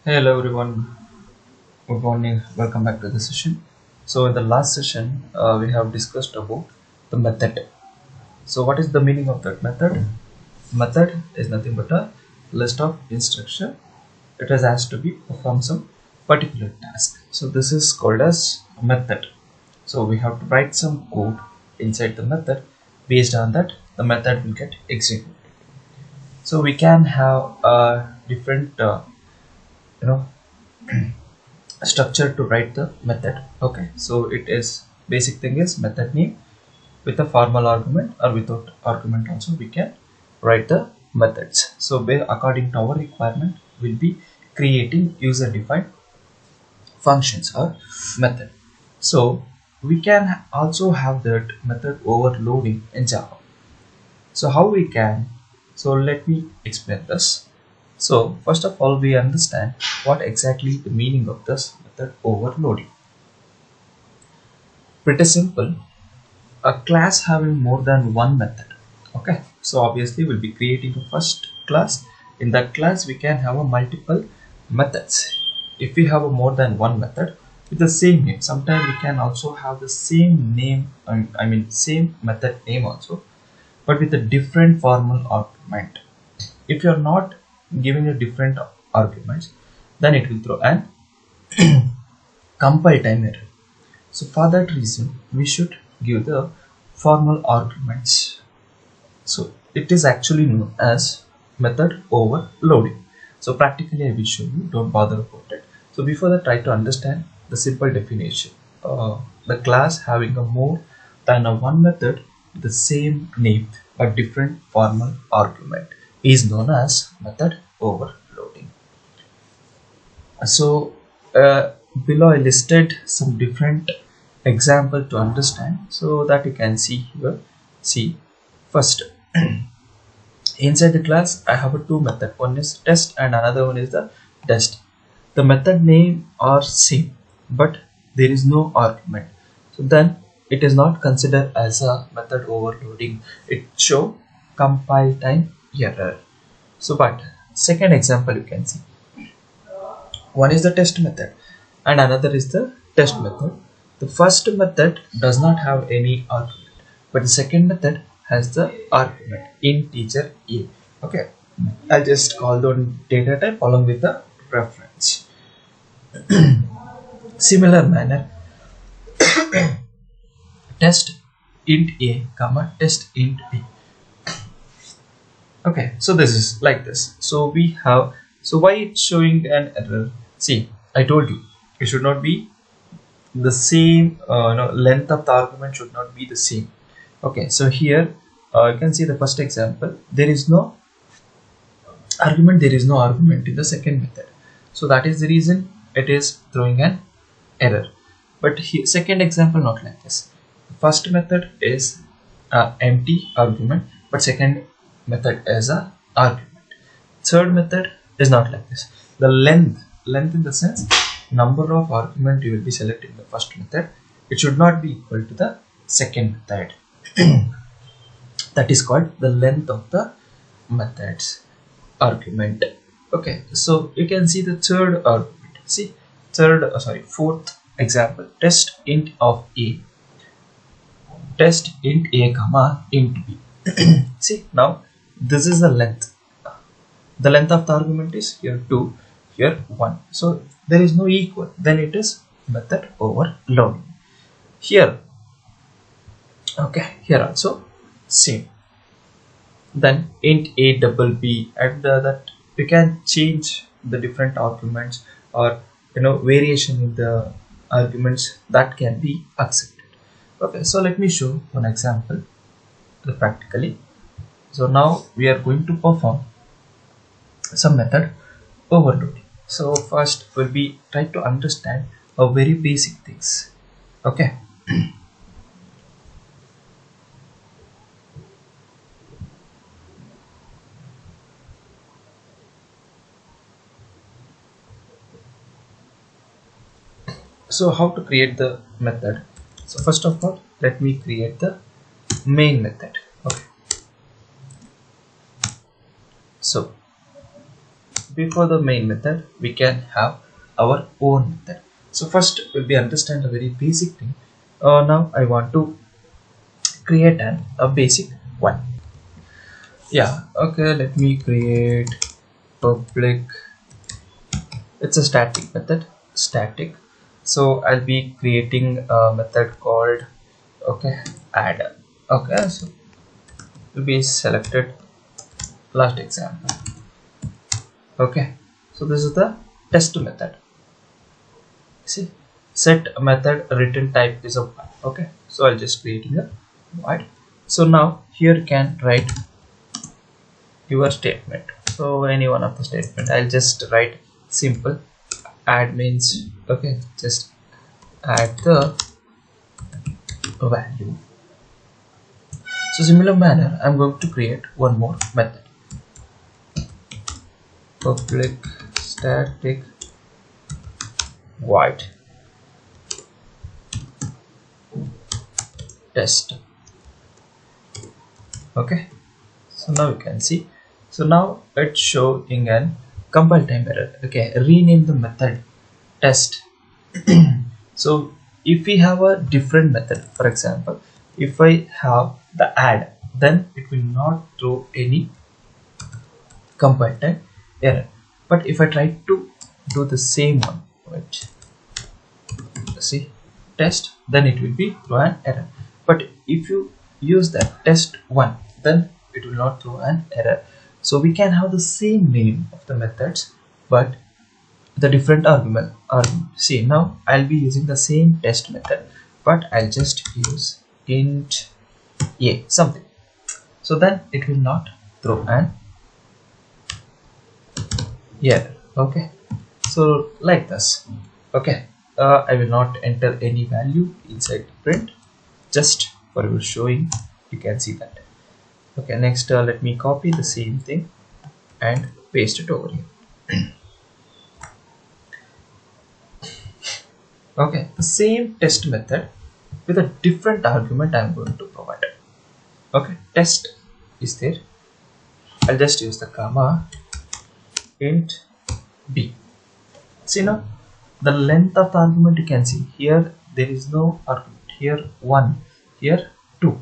Hello everyone, good morning, welcome back to the session. So in the last session we have discussed about the method. So what is the meaning of that method? Method is nothing but a list of instruction. It has to be perform some particular task. So this is called as a method. So we have to write some code inside the method. Based on that the method will get executed. So we can have a different you know structure to write the method. Okay, so it is basic thing is method name with a formal argument or without argument also we can write the methods. So according to our requirement we'll be creating user defined functions or method. So we can also have that method overloading in Java. So how we can, so let me explain this. So first of all we understand what exactly the meaning of this method overloading. Pretty simple, a class having more than one method. Okay, so obviously we'll be creating a first class. In that class we can have a multiple methods. If we have a more than one method with the same name, sometimes we can also have the same name, I mean same method name also, but with a different formal argument. If you are not giving a different arguments, then it will throw an compile time error. So for that reason we should give the formal arguments. So it is actually known as method overloading. So practically I will show you, don't bother about it. So before that try to understand the simple definition. The class having a more than a one method with the same name but different formal argument is known as method overloading. So below I listed some different example to understand so that you can see here. See, first inside the class I have a two method, one is test and another one is the test. The method name are same but there is no argument, so then it is not considered as a method overloading. It show compile time error. So but second example you can see, one is the test method and another is the test method. The first method does not have any argument, but the second method has the argument integer a. Okay, I'll just call the data type along with the reference. Similar manner, test int a comma test int b. Okay, so this is like this. So we have, so why it's showing an error? See, I told you it should not be the same, length of the argument should not be the same. Okay, so here you can see the first example, there is no argument in the second method, so that is the reason it is throwing an error. But here, second example not like this. The first method is empty argument but second method is a argument. Third method is not like this. The length in the sense number of argument you will be selecting the first method, it should not be equal to the second method. That is called the length of the methods argument. Okay, so you can see the third argument. See, fourth example, test int of a, test int a comma int b. See, now this is the length. The length of the argument is here 2, here 1, so there is no equal, then it is method overloading. Here, okay, here also same. Then int a double b, and that we can change the different arguments or variation in the arguments that can be accepted. Okay, so let me show one example practically. So now we are going to perform some method overloading. So first we'll be try to understand a very basic things. Okay. So how to create the method? So first of all let me create the main method. Okay, so before the main method we can have our own method. So first we understand a very basic thing. Now I want to create a basic one. Yeah, okay, let me create public. It's a static method, static. So I'll be creating a method called, okay, add. Okay, so will be selected last example. Okay, so this is the test method. See, set method return type is a void. Okay, so I'll just creating a void. So now here you can write your statement. So any one of the statement, I'll just write simple add means, okay, just add the value. So similar manner I'm going to create one more method, public static void test. Okay, so now you can see, so now it's showing an compile time error. Okay, rename the method test. So if we have a different method, for example, if I have the add, then it will not throw any compile time error. But if I try to do the same one, wait, see, test, then it will be throw an error. But if you use that test one, then it will not throw an error. So we can have the same name of the methods but the different argument. See, now I'll be using the same test method but I'll just use int a something, so then it will not throw an error. Okay, so like this. Okay, I will not enter any value inside print, just for your showing you can see that. Okay, next let me copy the same thing and paste it over here. Okay, the same test method with a different argument I'm going to provide it. Okay, test is there, I'll just use the comma int b. See, now the length of the argument you can see here, there is no argument, here 1, here 2.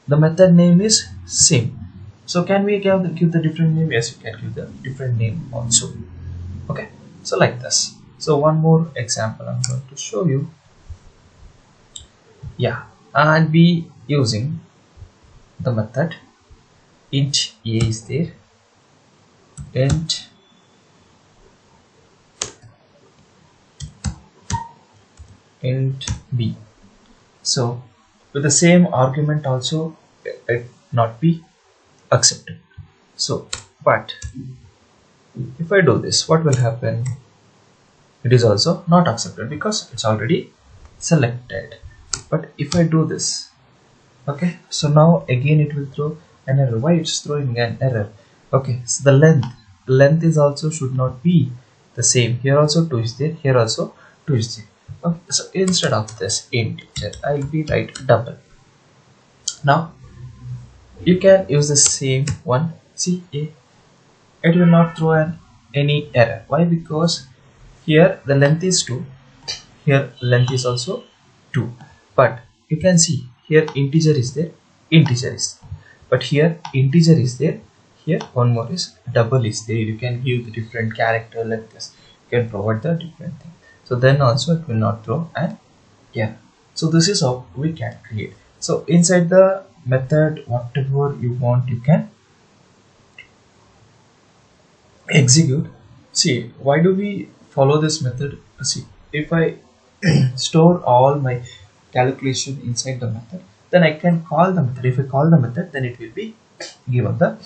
The method name is same. So can we give the different name? Yes, you can give the different name also. Okay, so like this. So one more example I'm going to show you. Yeah, I'll be using the method int a is there, int b. So with the same argument also it not be accepted. So but if I do this, what will happen? It is also not accepted because it's already selected. But if I do this, okay, so now again it will throw an error. Why it's throwing an error? Okay, so the length is also should not be the same. Here also 2 is there, here also 2 is there. Okay, so instead of this integer, I'll be write double. Now you can use the same one. See, it will not throw any error. Why? Because here the length is 2, here length is also 2, but you can see here integer is there, integer is there, but here integer is there, here one more is double is there. You can give the different character like this, you can provide the different thing, so then also it will not throw an error. So this is how we can create. So inside the method, whatever you want you can execute. See, why do we follow this method? See, if I store all my calculation inside the method, then I can call the method. If I call the method, then it will be given the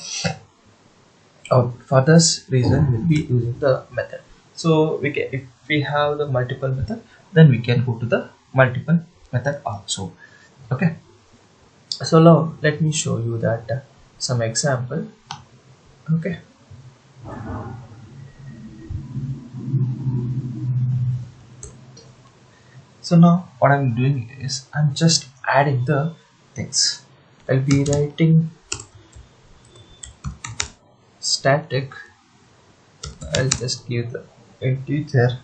output. For this reason we'll be using the method. So we can, if we have the multiple method, then we can go to the multiple method also. Okay, so now let me show you that some example. Okay, so now what I'm doing is I'm just adding the things. I'll be writing static I'll just give the integer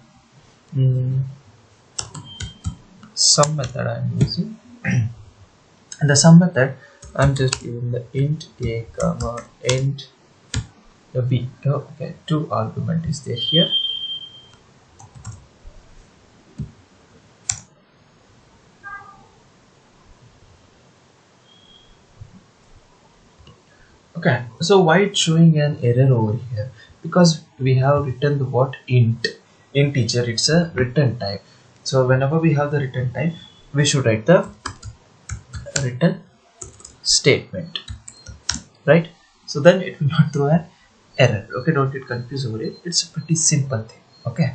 sum method I'm using. And the sum method I'm just giving the int a comma int b. Okay, two argument is there here. Okay, so why it's showing an error over here? Because we have written the what integer, it's a return type. So whenever we have the return type, we should write the return statement, right? So then it will not throw an error. Okay, don't get confused over it. It's a pretty simple thing. Okay.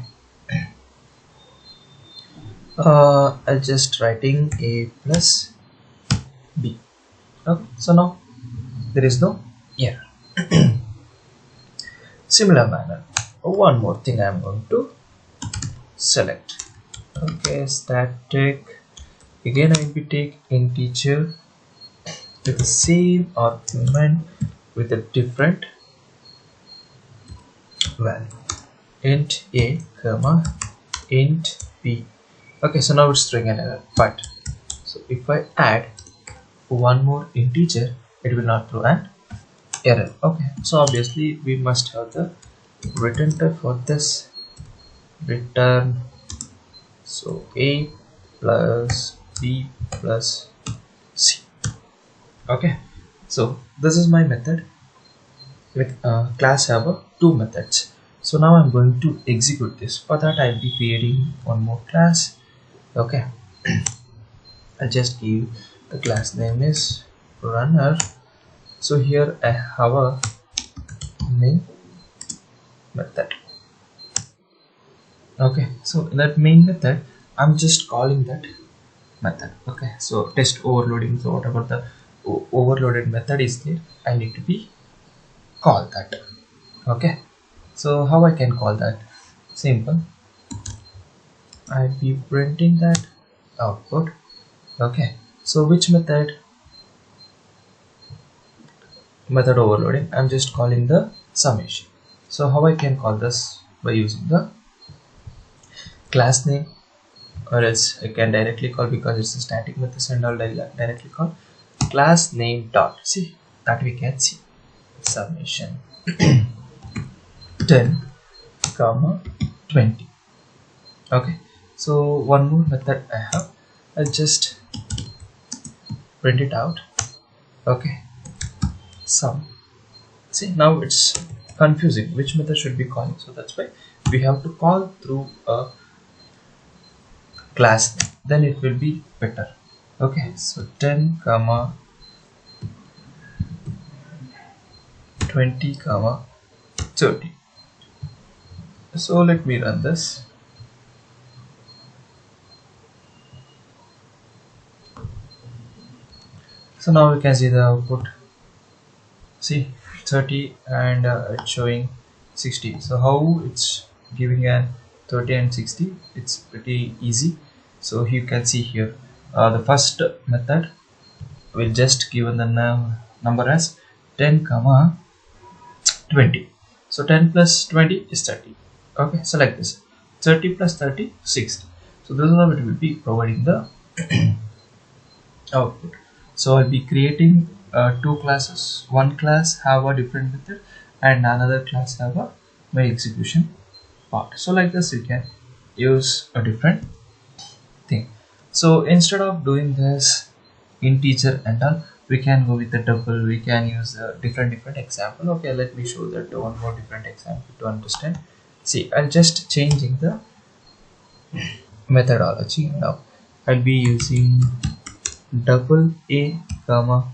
I'll just writing a plus b. Okay, so now there is no error. Similar manner, one more thing I'm going to select. Okay, static. Again, I will take integer with the same argument with a different value. Int a comma int b. Okay, so now it's throwing an error. But so if I add one more integer, it will not throw an error. Okay, so obviously we must have the return type for this. Return so a plus b plus c. Okay, so this is my method with class have two methods. So now I'm going to execute this. For that I'll be creating one more class. Okay, I'll just give the class name is runner. So here I have a main method. Okay, so in that main method I'm just calling that method. Okay, so test overloading, so whatever the overloaded method is there, I need to be call that. Okay, so how I can call that? Simple, I'll be printing that output. Okay, so which method overloading, I'm just calling the summation. So how I can call this? By using the class name, or else I can directly call, because it's a static method and I'll directly call class name dot. See that we can see summation 10 comma 20. Okay, so one more method I have, I'll just print it out. Okay, sum. See, now it's confusing which method should be calling, so that's why we have to call through a class name, then it will be better. Okay, so 10 comma 20 comma 30. So let me run this. So now we can see the output. See 30 and it's showing 60. So how it's giving an 30 and 60? It's pretty easy. So you can see here the first method will just given the number as 10 comma 20. So 10 plus 20 is 30. Okay, so like this, 30 plus 30 60. So this is how it will be providing the output. So I'll be creating two classes. One class have a different method and another class have a my execution part. So like this you can use a different thing. So instead of doing this integer and all, we can go with the double. We can use a different example. Okay, let me show that one more different example to understand. See, I'll just changing the methodology. Now I'll be using double a comma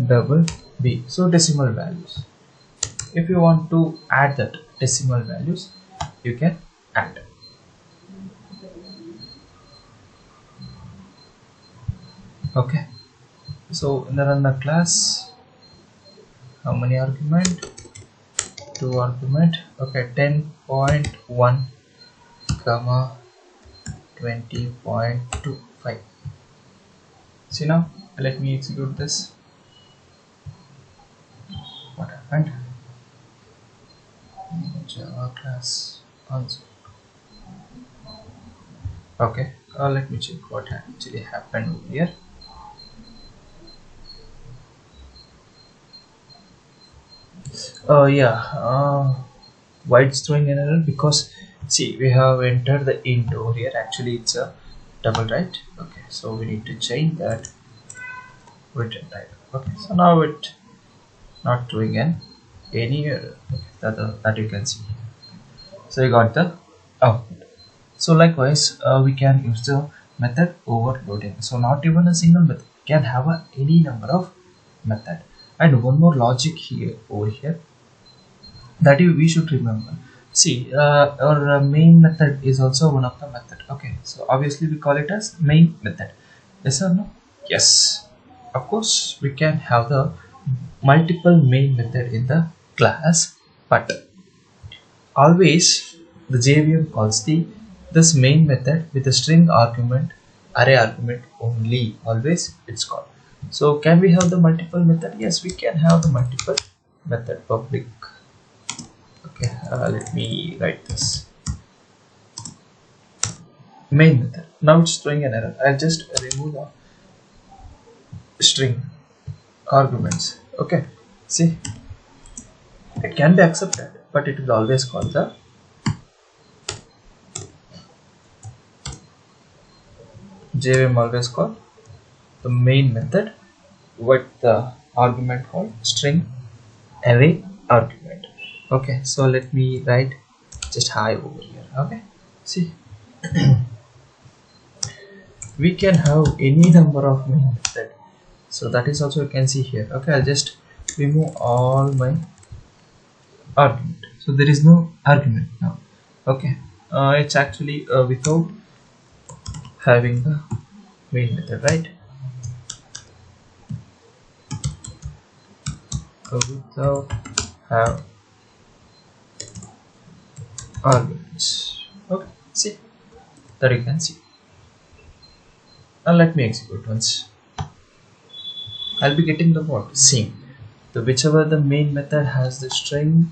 double b, so decimal values. If you want to add that decimal values, you can add. Okay, so in the runner class, how many argument? 2 argument. Okay, 10.1 comma 20.25. See, now let me execute this. What happened? Java class answer. Okay, let me check what actually happened over here. Yeah, why it's throwing an error? Because see, we have entered the int over here. Actually, it's a double, right? Okay, so we need to change that with a type. Okay, so now it not throwing any error. Okay, that you can see. So you got the output. So likewise, we can use the method overloading. So not even a single method can have any number of method. And one more logic here over here that we should remember. See, our main method is also one of the method. Okay, so obviously we call it as main method. Yes or no? Yes. Of course, we can have the multiple main method in the class, but always the JVM calls this main method with a string argument, array argument only. Always it's called. So can we have the multiple method? Yes, we can have the multiple method public. Okay, let me write this main method. Now it's throwing an error. I'll just remove the string arguments. Okay, see, it can be accepted, but it will always call the JVM always call the main method with the argument called string array argument. Okay, so let me write just hi over here. Okay, see, we can have any number of main method, so that is also you can see here. Okay, I'll just remove all my argument, so there is no argument now. Okay, it's actually without having the main method, right? Without have arguments. Okay, see, that you can see. Now let me execute once. I'll be getting the what? Same. So whichever the main method has the string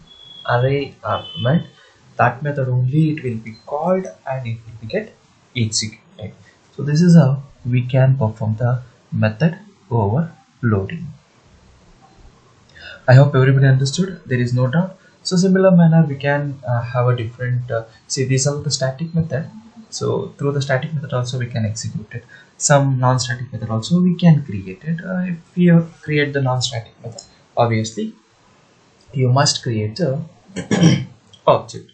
array argument, that method only it will be called and it will get executed. So this is how we can perform the method overloading. I hope everybody understood. There is no doubt. So similar manner we can have a different see, these are the static method. So through the static method also we can execute it. Some non-static method also we can create it. If you create the non-static method, obviously you must create the object.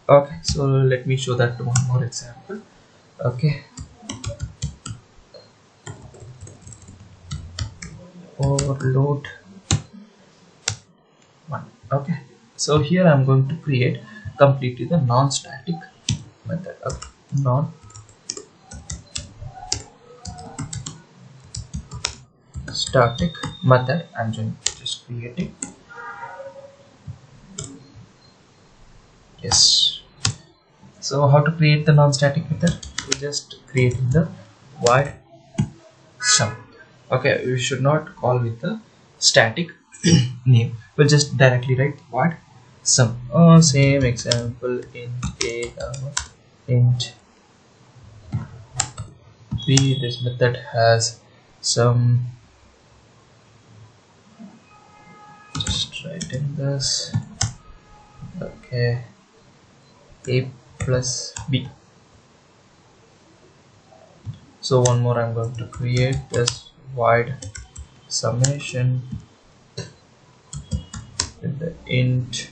Okay, so let me show that one more example. Okay, overload one. Okay, so here I'm going to create completely the non-static method. Okay, non-static method I'm just creating. Yes. So how to create the non-static method? We just creating the void sum. Okay, we should not call with the static name. We'll just directly write void sum. Same example in a int b. This method has some. Just writing this. Okay, a plus b. So one more I'm going to create this void summation with the int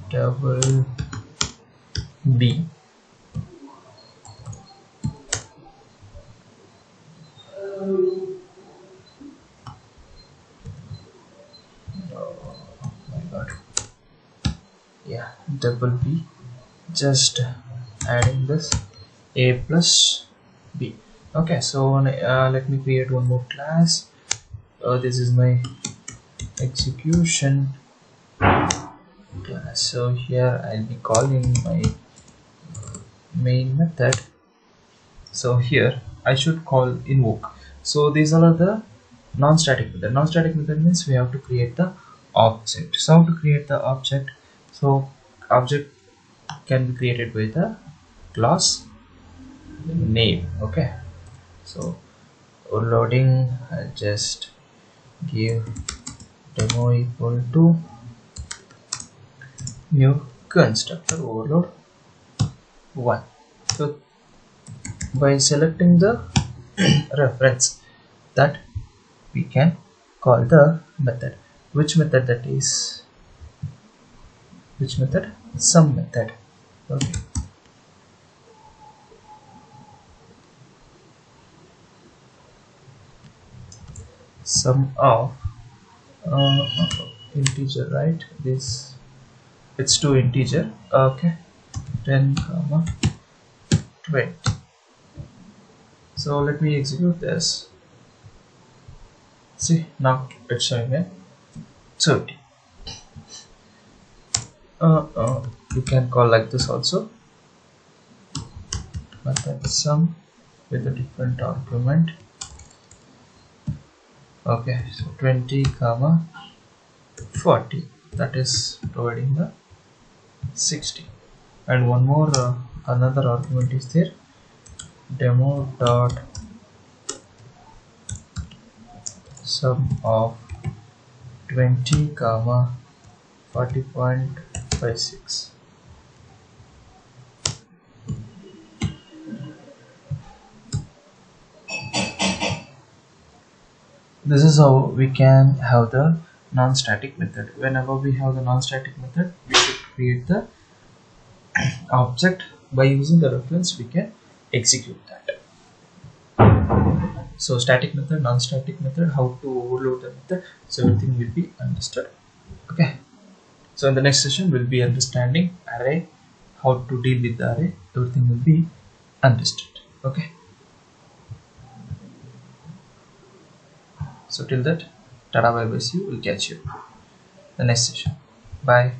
double b. Yeah, double b, just adding this a plus b. Okay, so let me create one more class. This is my execution class. So here I'll be calling my main method. So here I should call invoke. So these all are the non-static method. Non-static method means we have to create the object. So how to create the object? So object can be created with a class name. Okay, so loading, I'll just give demo equal to new constructor overload 1. So by selecting the reference, that we can call the method. Which method that is? Which method? Sum method. Okay. Sum of integer, right? This, it's two integer. Okay, 10 comma 20. So let me execute this. See, now it's showing a 30. You can call like this also, method sum with a different argument. Okay, so 20 comma 40, that is providing the 60. And one more another argument is there, demo dot sum of 20 comma 40.56. This is how we can have the non-static method. Whenever we have the non-static method, we should create the object. By using the reference, we can execute that. So static method, non-static method, how to overload the method, so everything will be understood. Okay, so in the next session we'll be understanding array, how to deal with the array, everything will be understood. Okay, so till that, tada, bye bye, see you, we'll catch you the next session. Bye.